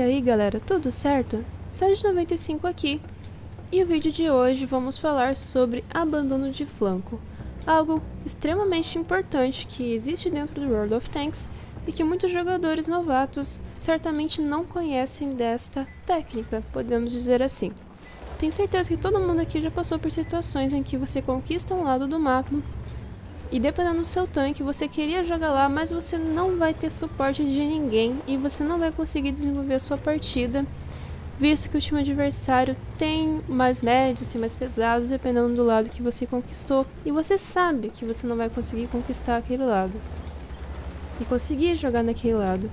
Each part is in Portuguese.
aí galera, tudo certo? Sage95 aqui, e o vídeo de hoje vamos falar sobre abandono de flanco, algo extremamente importante que existe dentro do World of Tanks e que muitos jogadores novatos certamente não conhecem desta técnica, podemos dizer assim. Tenho certeza que todo mundo aqui já passou por situações em que você conquista um lado do mapa e dependendo do seu tanque, você queria jogar lá, mas você não vai ter suporte de ninguém e você não vai conseguir desenvolver a sua partida, visto que o time adversário tem mais médios, tem mais pesados, dependendo do lado que você conquistou. E você sabe que você não vai conseguir conquistar aquele lado e conseguir jogar naquele lado.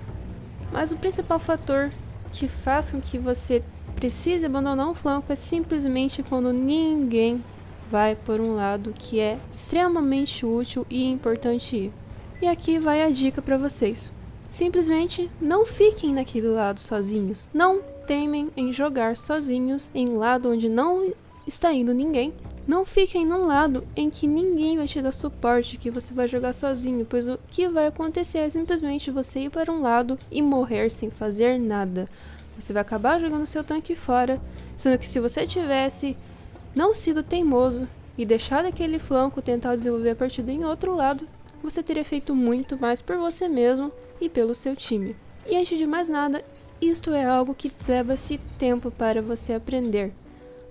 Mas o principal fator que faz com que você precise abandonar um flanco é simplesmente quando ninguém vai por um lado que é extremamente útil e importante ir. E aqui vai a dica para vocês. Simplesmente não fiquem naquele lado sozinhos. Não temem em jogar sozinhos em um lado onde não está indo ninguém. Não fiquem num lado em que ninguém vai te dar suporte, que você vai jogar sozinho, pois o que vai acontecer é simplesmente você ir para um lado e morrer sem fazer nada. Você vai acabar jogando seu tanque fora, sendo que se você tivesse não sido teimoso e deixado aquele flanco tentar desenvolver a partida em outro lado, você teria feito muito mais por você mesmo e pelo seu time. E antes de mais nada, isto é algo que leva-se tempo para você aprender.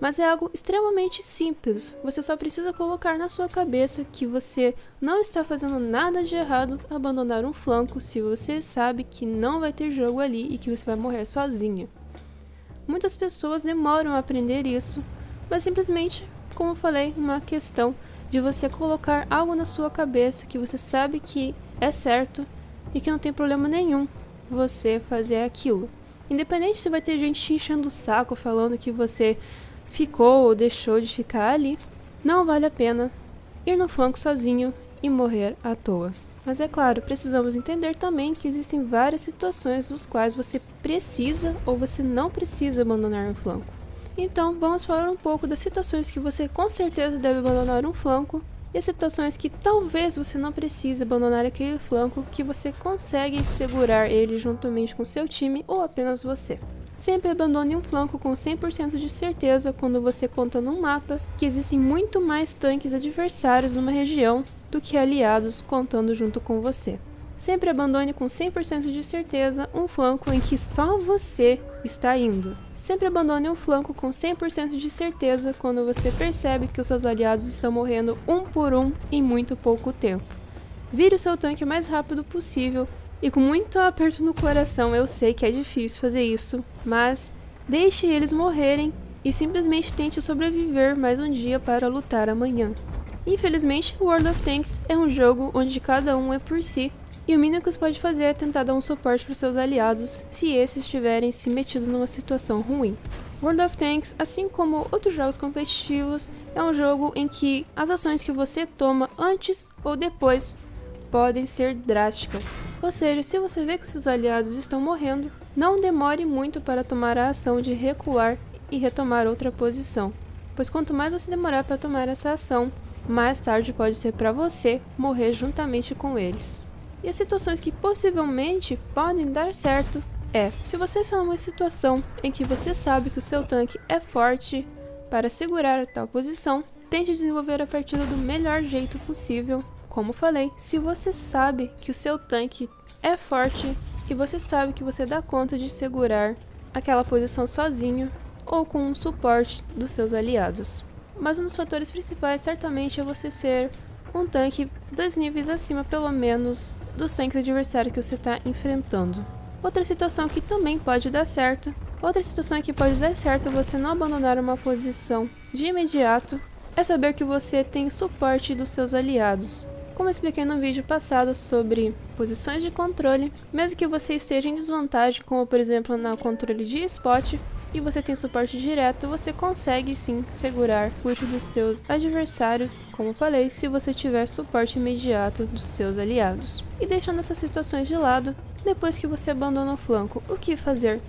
Mas é algo extremamente simples, você só precisa colocar na sua cabeça que você não está fazendo nada de errado abandonar um flanco se você sabe que não vai ter jogo ali e que você vai morrer sozinho. Muitas pessoas demoram a aprender isso, mas simplesmente, como eu falei, uma questão de você colocar algo na sua cabeça que você sabe que é certo e que não tem problema nenhum você fazer aquilo. Independente se vai ter gente te enchendo o saco falando que você ficou ou deixou de ficar ali, não vale a pena ir no flanco sozinho e morrer à toa. Mas é claro, precisamos entender também que existem várias situações nos quais você precisa ou você não precisa abandonar um flanco. Então, vamos falar um pouco das situações que você com certeza deve abandonar um flanco e as situações que talvez você não precise abandonar aquele flanco, que você consegue segurar ele juntamente com seu time ou apenas você. Sempre abandone um flanco com 100% de certeza quando você conta num mapa que existem muito mais tanques adversários numa região do que aliados contando junto com você. Sempre abandone com 100% de certeza um flanco em que só você está indo. Sempre abandone um flanco com 100% de certeza quando você percebe que os seus aliados estão morrendo um por um em muito pouco tempo. Vire o seu tanque o mais rápido possível e com muito aperto no coração, eu sei que é difícil fazer isso, mas deixe eles morrerem e simplesmente tente sobreviver mais um dia para lutar amanhã. Infelizmente, World of Tanks é um jogo onde cada um é por si, e o mínimo que você pode fazer é tentar dar um suporte para os seus aliados se esses estiverem se metidos numa situação ruim. World of Tanks, assim como outros jogos competitivos, é um jogo em que as ações que você toma antes ou depois podem ser drásticas. Ou seja, se você vê que os seus aliados estão morrendo, não demore muito para tomar a ação de recuar e retomar outra posição, pois quanto mais você demorar para tomar essa ação, mais tarde pode ser para você morrer juntamente com eles. E as situações que possivelmente podem dar certo é, se você está numa situação em que você sabe que o seu tanque é forte para segurar a tal posição, tente desenvolver a partida do melhor jeito possível. Como falei, se você sabe que o seu tanque é forte e você sabe que você dá conta de segurar aquela posição sozinho ou com um suporte dos seus aliados. Mas um dos fatores principais certamente é você ser um tanque 2 níveis acima pelo menos dos tanques adversários que você está enfrentando. Outra situação que também pode dar certo, é você não abandonar uma posição de imediato, é saber que você tem suporte dos seus aliados. Como eu expliquei no vídeo passado sobre posições de controle, mesmo que você esteja em desvantagem, como por exemplo no controle de spot, e você tem suporte direto, você consegue sim segurar o ult dos seus adversários, como falei, se você tiver suporte imediato dos seus aliados. E deixando essas situações de lado, depois que você abandona o flanco, o que fazer?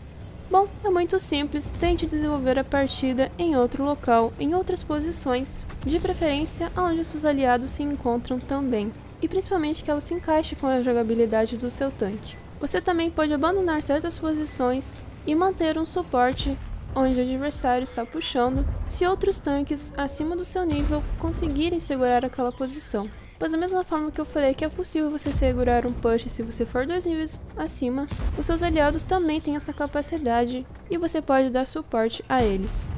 Bom, é muito simples, tente desenvolver a partida em outro local, em outras posições, de preferência onde os seus aliados se encontram também, e principalmente que ela se encaixe com a jogabilidade do seu tanque. Você também pode abandonar certas posições e manter um suporte onde o adversário está puxando, se outros tanques acima do seu nível conseguirem segurar aquela posição. Pois da mesma forma que eu falei que é possível você segurar um push se você for 2 níveis acima, os seus aliados também têm essa capacidade e você pode dar suporte a eles.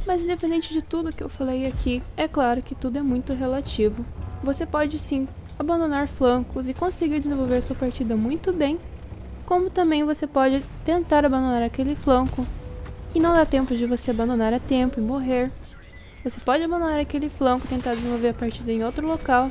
Mas independente de tudo que eu falei aqui, é claro que tudo é muito relativo. Você pode sim abandonar flancos e conseguir desenvolver sua partida muito bem, como também você pode tentar abandonar aquele flanco e não dá tempo de você abandonar a tempo e morrer. Você pode abandonar aquele flanco e tentar desenvolver a partida em outro local,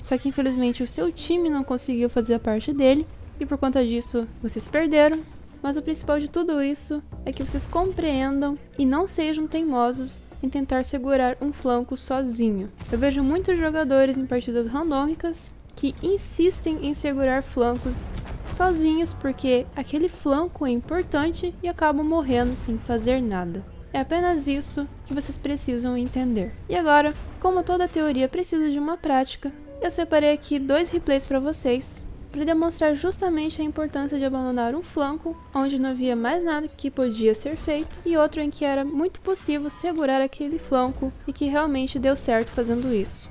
só que infelizmente o seu time não conseguiu fazer a parte dele e por conta disso vocês perderam. Mas o principal de tudo isso é que vocês compreendam e não sejam teimosos em tentar segurar um flanco sozinho. Eu vejo muitos jogadores em partidas randômicas que insistem em segurar flancos sozinhos porque aquele flanco é importante e acabam morrendo sem fazer nada. É apenas isso que vocês precisam entender. E agora, como toda teoria precisa de uma prática, eu separei aqui 2 replays para vocês, para demonstrar justamente a importância de abandonar um flanco onde não havia mais nada que podia ser feito e outro em que era muito possível segurar aquele flanco e que realmente deu certo fazendo isso.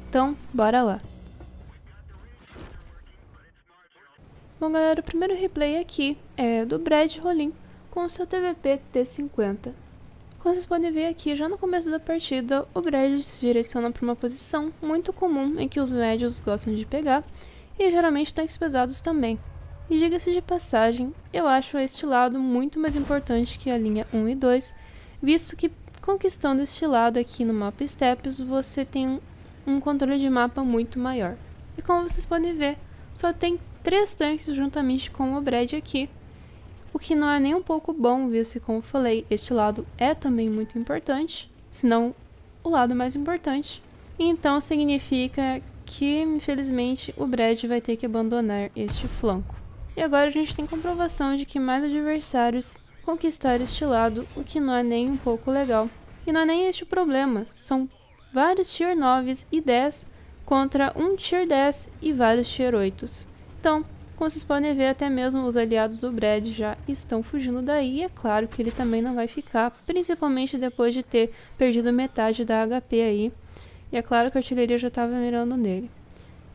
Então, bora lá! Bom galera, o primeiro replay aqui é do Brad Rolim com o seu TVP T50. Como vocês podem ver aqui, já no começo da partida, o Brad se direciona para uma posição muito comum em que os médios gostam de pegar, e geralmente tanques pesados também. E diga-se de passagem, eu acho este lado muito mais importante que a linha 1 e 2, visto que conquistando este lado aqui no mapa Steppes, você tem um controle de mapa muito maior. E como vocês podem ver, só tem 3 tanques juntamente com o Brad aqui, o que não é nem um pouco bom, visto que, como eu falei, este lado é também muito importante, se não o lado mais importante. E então significa que, infelizmente, o Brad vai ter que abandonar este flanco. E agora a gente tem comprovação de que mais adversários conquistaram este lado, o que não é nem um pouco legal. E não é nem este o problema, são vários tier 9s e 10 contra um tier 10 e vários tier 8s. Então, como vocês podem ver, até mesmo os aliados do Brad já estão fugindo daí, e é claro que ele também não vai ficar, principalmente depois de ter perdido metade da HP aí. E é claro que a artilharia já estava mirando nele.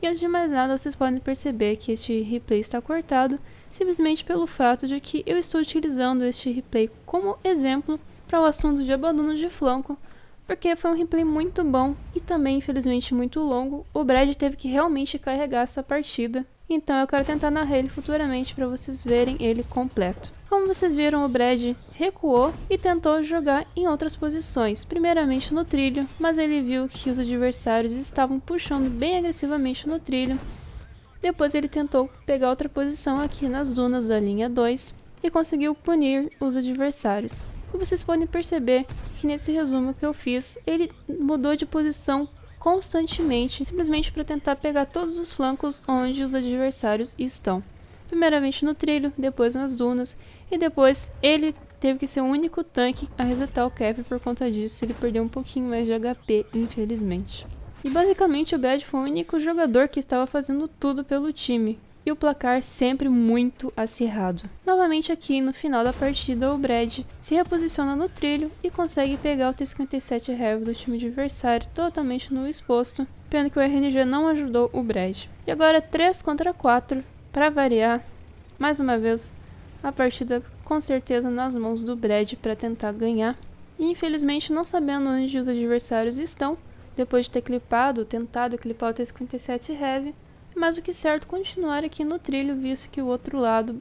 E antes de mais nada, vocês podem perceber que este replay está cortado, simplesmente pelo fato de que eu estou utilizando este replay como exemplo para o assunto de abandono de flanco, porque foi um replay muito bom e também, infelizmente, muito longo. O Brad teve que realmente carregar essa partida, então eu quero tentar narrar ele futuramente para vocês verem ele completo. Como vocês viram, o Brad recuou e tentou jogar em outras posições, primeiramente no trilho, mas ele viu que os adversários estavam puxando bem agressivamente no trilho. Depois ele tentou pegar outra posição aqui nas dunas da linha 2 e conseguiu punir os adversários. E vocês podem perceber que nesse resumo que eu fiz, ele mudou de posição constantemente, simplesmente para tentar pegar todos os flancos onde os adversários estão. Primeiramente no trilho, depois nas dunas, e depois ele teve que ser o único tanque a resetar o cap. Por conta disso ele perdeu um pouquinho mais de HP, infelizmente. E basicamente o Brad foi o único jogador que estava fazendo tudo pelo time, e o placar sempre muito acirrado. Novamente aqui no final da partida, o Brad se reposiciona no trilho e consegue pegar o T57 Heavy do time adversário totalmente no exposto, pena que o RNG não ajudou o Brad. E agora 3 contra 4, para variar, mais uma vez a partida com certeza nas mãos do Brad para tentar ganhar. E infelizmente, não sabendo onde os adversários estão, depois de ter tentado clipar o T57 Heavy, mas o que é certo continuar aqui no trilho, visto que o outro lado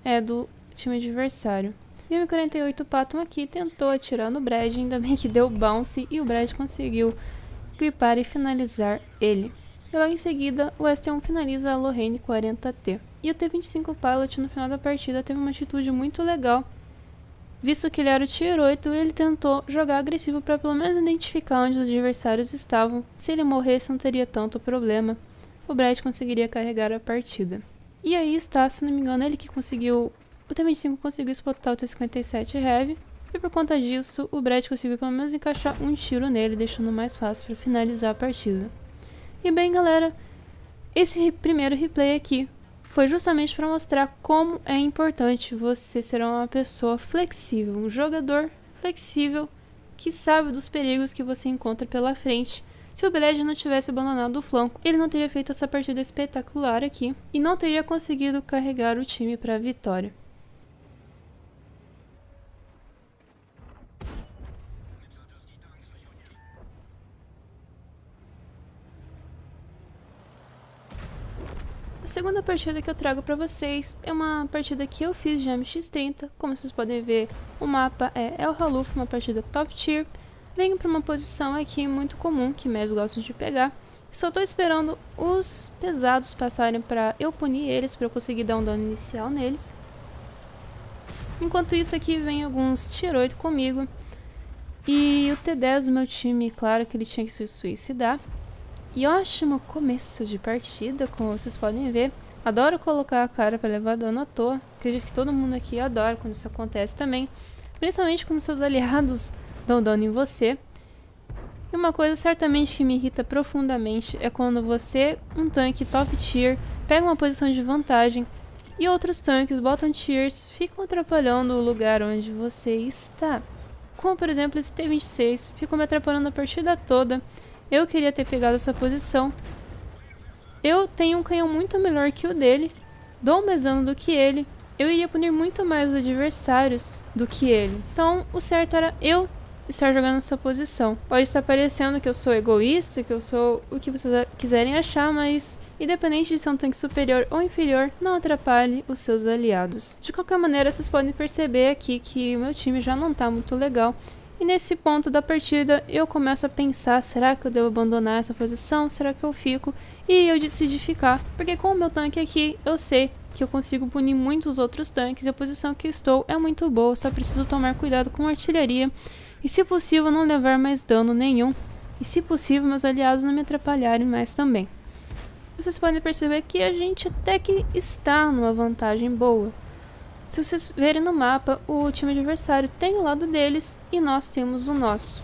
é do time adversário. E o M48 Patton aqui tentou atirar no Brad, ainda bem que deu bounce e o Brad conseguiu clipar e finalizar ele. E logo em seguida, o ST1 finaliza a Lorraine 40T. E o T25 Pilot no final da partida teve uma atitude muito legal, visto que ele era o tier 8 e ele tentou jogar agressivo para pelo menos identificar onde os adversários estavam. Se ele morresse não teria tanto problema, o Brad conseguiria carregar a partida. E aí está, se não me engano, ele que conseguiu, o T25 conseguiu spotar o T57 Heavy, e por conta disso o Brad conseguiu pelo menos encaixar um tiro nele, deixando mais fácil para finalizar a partida. E bem galera, esse primeiro replay aqui foi justamente para mostrar como é importante você ser uma pessoa flexível, um jogador flexível que sabe dos perigos que você encontra pela frente. Se o Bled não tivesse abandonado o flanco, ele não teria feito essa partida espetacular aqui e não teria conseguido carregar o time para a vitória. A segunda partida que eu trago para vocês é uma partida que eu fiz de MX30. Como vocês podem ver, o mapa é El Haluf, uma partida top tier. Venho para uma posição aqui muito comum, que médios gostam de pegar. Só estou esperando os pesados passarem para eu punir eles, para eu conseguir dar um dano inicial neles. Enquanto isso aqui vem alguns tier 8 comigo. E o T10 do meu time, claro que ele tinha que se suicidar. E ótimo começo de partida, como vocês podem ver. Adoro colocar a cara para levar dano à toa. Acredito que todo mundo aqui adora quando isso acontece também. Principalmente quando seus aliados dão dano em você. E uma coisa certamente que me irrita profundamente é quando você, um tanque top tier, pega uma posição de vantagem e outros tanques bottom tiers ficam atrapalhando o lugar onde você está. Como por exemplo esse T26, ficou me atrapalhando a partida toda. Eu queria ter pegado essa posição. Eu tenho um canhão muito melhor que o dele, dou mais dano do que ele, eu iria punir muito mais os adversários do que ele. Então o certo era eu estar jogando nessa posição. Pode estar parecendo que eu sou egoísta, que eu sou o que vocês quiserem achar, mas independente de ser um tanque superior ou inferior, não atrapalhe os seus aliados. De qualquer maneira, vocês podem perceber aqui que o meu time já não está muito legal. E nesse ponto da partida, eu começo a pensar, será que eu devo abandonar essa posição? Será que eu fico? E eu decidi ficar, porque com o meu tanque aqui, eu sei que eu consigo punir muitos outros tanques e a posição que estou é muito boa, só preciso tomar cuidado com a artilharia. E se possível não levar mais dano nenhum. E se possível meus aliados não me atrapalharem mais também. Vocês podem perceber que a gente até que está numa vantagem boa. Se vocês verem no mapa, o time adversário tem o lado deles e nós temos o nosso.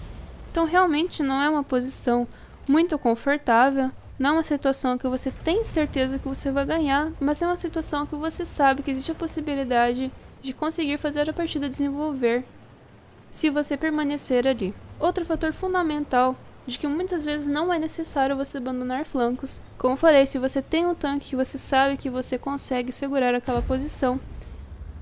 Então realmente não é uma posição muito confortável. Não é uma situação que você tem certeza que você vai ganhar. Mas é uma situação que você sabe que existe a possibilidade de conseguir fazer a partida desenvolver se você permanecer ali. Outro fator fundamental de que muitas vezes não é necessário você abandonar flancos. Como eu falei, se você tem um tanque que você sabe que você consegue segurar aquela posição,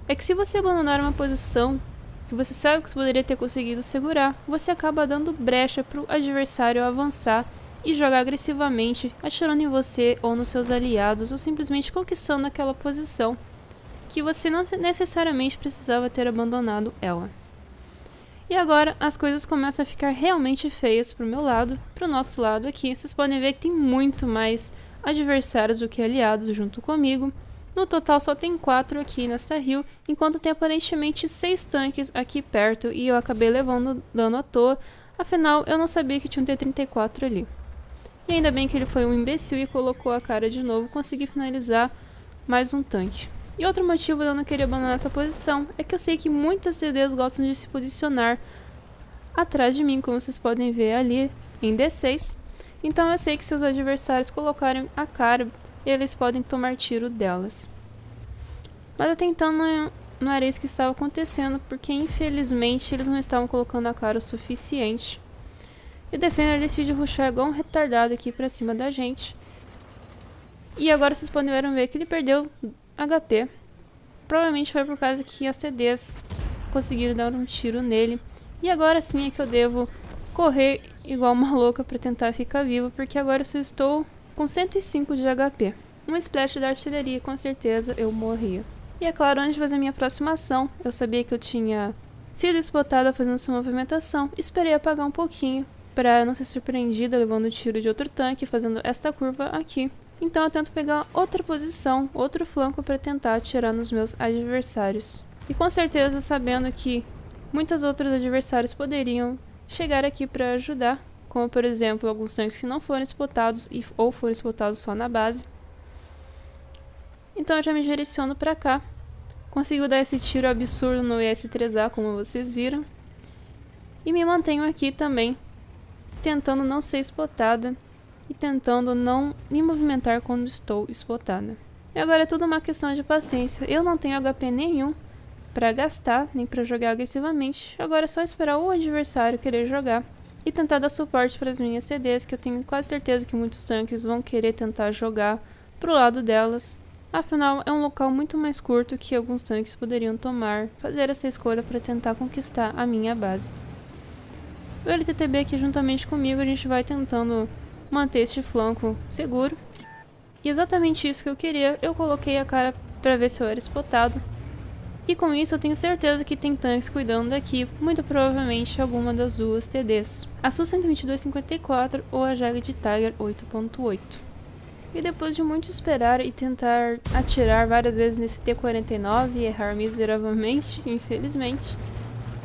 é que se você abandonar uma posição que você sabe que você poderia ter conseguido segurar, você acaba dando brecha para o adversário avançar e jogar agressivamente, atirando em você ou nos seus aliados, ou simplesmente conquistando aquela posição que você não necessariamente precisava ter abandonado ela. E agora as coisas começam a ficar realmente feias pro meu lado, pro nosso lado aqui. Vocês podem ver que tem muito mais adversários do que aliados junto comigo. No total só tem 4 aqui nesta hill, enquanto tem aparentemente 6 tanques aqui perto e eu acabei levando dano à toa. Afinal, eu não sabia que tinha um T-34 ali. E ainda bem que ele foi um imbecil e colocou a cara de novo, consegui finalizar mais um tanque. E outro motivo de eu não querer abandonar essa posição é que eu sei que muitas TDs gostam de se posicionar atrás de mim, como vocês podem ver ali em D6. Então eu sei que se os adversários colocarem a cara, eles podem tomar tiro delas. Mas até então não era isso que estava acontecendo, porque infelizmente eles não estavam colocando a cara o suficiente. E o Defender decide rushar igual um retardado aqui pra cima da gente. E agora vocês podem ver que ele perdeu HP. Provavelmente foi por causa que as CDs conseguiram dar um tiro nele. E agora sim é que eu devo correr igual uma louca pra tentar ficar vivo, porque agora eu só estou com 105 de HP. Uma splash da artilharia, com certeza eu morria. E é claro, antes de fazer minha aproximação, eu sabia que eu tinha sido spotada fazendo essa movimentação. Esperei apagar um pouquinho pra não ser surpreendida levando o tiro de outro tanque, fazendo esta curva aqui. Então eu tento pegar outra posição, outro flanco para tentar atirar nos meus adversários. E com certeza sabendo que muitos outros adversários poderiam chegar aqui para ajudar, como por exemplo alguns tanques que não foram spotados ou foram spotados só na base. Então eu já me direciono para cá. Consigo dar esse tiro absurdo no IS-3A, como vocês viram. E me mantenho aqui também, tentando não ser spotada e tentando não me movimentar quando estou spotada. E agora é tudo uma questão de paciência. Eu não tenho HP nenhum pra gastar, nem pra jogar agressivamente. Agora é só esperar o adversário querer jogar e tentar dar suporte para as minhas CDs, que eu tenho quase certeza que muitos tanques vão querer tentar jogar pro lado delas. Afinal, é um local muito mais curto que alguns tanques poderiam tomar, fazer essa escolha para tentar conquistar a minha base. O LTTB aqui juntamente comigo, a gente vai tentando manter este flanco seguro. E exatamente isso que eu queria, eu coloquei a cara para ver se eu era spotado. E com isso eu tenho certeza que tem tanques cuidando daqui, muito provavelmente alguma das duas TDs. A Su-122-54 ou a Jagged Tiger 8.8. E depois de muito esperar e tentar atirar várias vezes nesse T-49 e errar miseravelmente, infelizmente,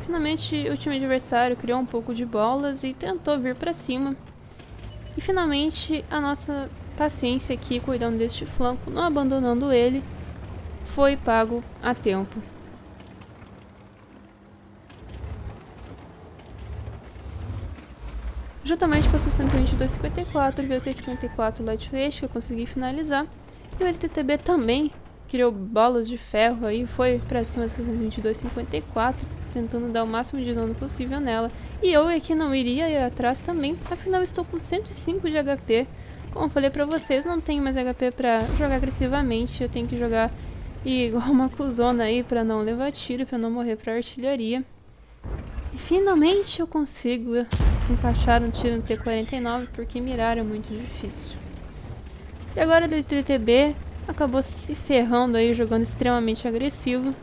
finalmente o time adversário criou um pouco de bolas e tentou vir pra cima. E finalmente a nossa paciência aqui cuidando deste flanco, não abandonando ele, foi pago a tempo. Juntamente com a Su-122-54 veio o T-54 Lightweight que eu consegui finalizar. E o LTTB também criou bolas de ferro aí, foi pra cima da Su-122-54, tentando dar o máximo de dano possível nela. E eu aqui não iria ir atrás também, afinal estou com 105 de HP. Como eu falei pra vocês, não tenho mais HP pra jogar agressivamente, eu tenho que jogar igual uma cuzona aí pra não levar tiro, pra não morrer pra artilharia. E finalmente eu consigo encaixar um tiro no T-49 porque mirar é muito difícil. E agora o LTTB acabou se ferrando aí, jogando extremamente agressivo.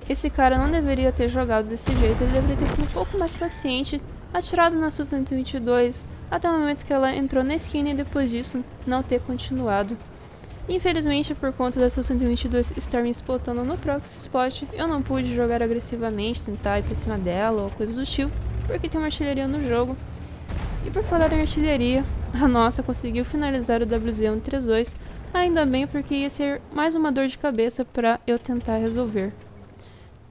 Esse cara não deveria ter jogado desse jeito, ele deveria ter sido um pouco mais paciente, atirado na Su-122 até o momento que ela entrou na esquina e depois disso não ter continuado. Infelizmente, por conta da Su-122 estar me spotando no proxy spot, eu não pude jogar agressivamente, tentar ir pra cima dela ou coisa do tipo, porque tem uma artilharia no jogo. E por falar em artilharia, a nossa conseguiu finalizar o WZ-132, ainda bem porque ia ser mais uma dor de cabeça pra eu tentar resolver.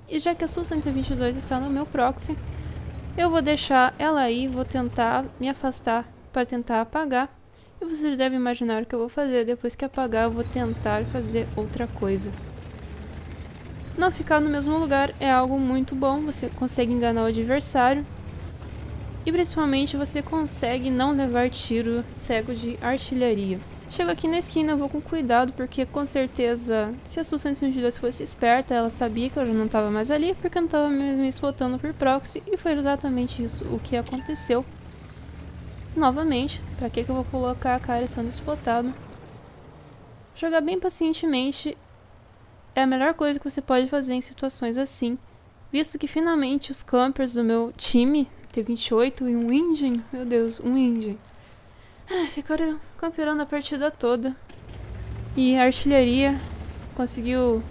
E já que a Su-122 está no meu proxy, eu vou deixar ela aí, vou tentar me afastar para tentar apagar. E você deve imaginar o que eu vou fazer. Depois que apagar, eu vou tentar fazer outra coisa. Não ficar no mesmo lugar é algo muito bom. Você consegue enganar o adversário. E principalmente você consegue não levar tiro cego de artilharia. Chego aqui na esquina, eu vou com cuidado, porque com certeza, se a Su-122 fosse esperta, ela sabia que eu já não estava mais ali, porque eu não estava me spotando por proxy. E foi exatamente isso o que aconteceu. Novamente, pra que eu vou colocar a cara sendo spotado? Jogar bem pacientemente é a melhor coisa que você pode fazer em situações assim, visto que finalmente os campers do meu time, T-28 e um Ingen, meu Deus, um Ingen, ficaram camperando a partida toda. E a artilharia conseguiu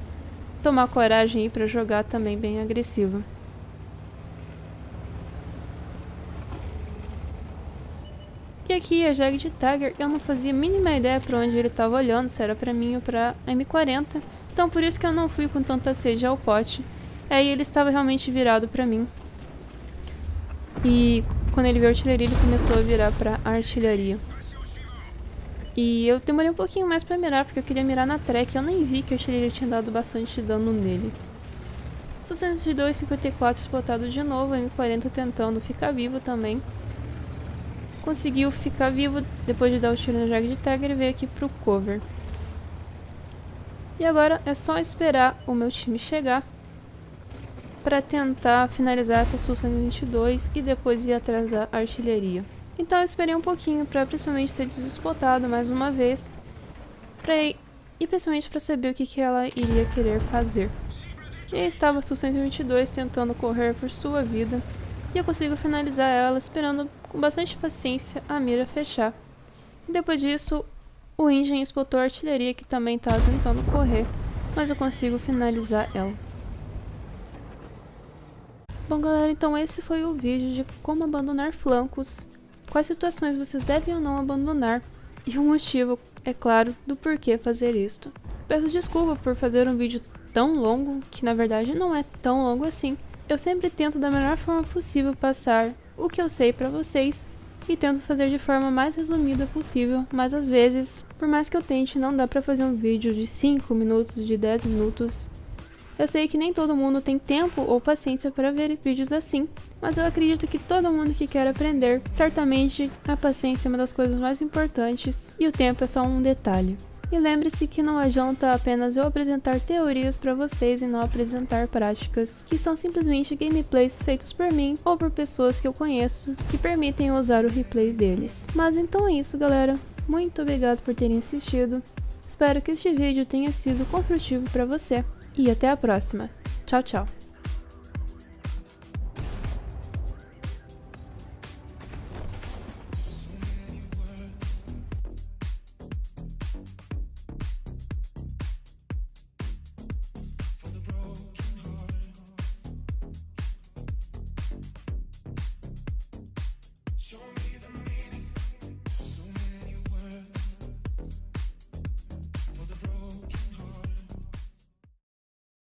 tomar coragem aí pra jogar também bem agressiva. E aqui a Jagged Tiger, eu não fazia a mínima ideia pra onde ele estava olhando, se era pra mim ou pra M40. Então por isso que eu não fui com tanta sede ao pote. Aí ele estava realmente virado pra mim. E quando ele viu a artilharia, ele começou a virar pra artilharia. E eu demorei um pouquinho mais pra mirar, porque eu queria mirar na track. Eu nem vi que a artilharia tinha dado bastante dano nele. Su-122-54 spotado de novo, M40 tentando ficar vivo também. Conseguiu ficar vivo depois de dar o tiro na Jagged Tiger e veio aqui pro cover. E agora é só esperar o meu time chegar para tentar finalizar essa Su-122 e depois ir atrás da artilharia. Então eu esperei um pouquinho para principalmente ser desespotado mais uma vez e principalmente para saber o que ela iria querer fazer. E aí estava a Su-122 tentando correr por sua vida. E eu consigo finalizar ela esperando com bastante paciência a mira fechar. E depois disso, o Ingen spotou a artilharia que também estava tentando correr, mas eu consigo finalizar ela. Bom galera, então esse foi o vídeo de como abandonar flancos, quais situações vocês devem ou não abandonar, e o motivo, é claro, do porquê fazer isto. Peço desculpa por fazer um vídeo tão longo, que na verdade não é tão longo assim. Eu sempre tento da melhor forma possível passar o que eu sei pra vocês, e tento fazer de forma mais resumida possível, mas às vezes, por mais que eu tente, não dá pra fazer um vídeo de 5 minutos, de 10 minutos. Eu sei que nem todo mundo tem tempo ou paciência para ver vídeos assim, mas eu acredito que todo mundo que quer aprender, certamente a paciência é uma das coisas mais importantes e o tempo é só um detalhe. E lembre-se que não adianta apenas eu apresentar teorias para vocês e não apresentar práticas, que são simplesmente gameplays feitos por mim ou por pessoas que eu conheço que permitem usar o replay deles. Mas então é isso, galera. Muito obrigado por terem assistido. Espero que este vídeo tenha sido construtivo para você. E até a próxima. Tchau, tchau.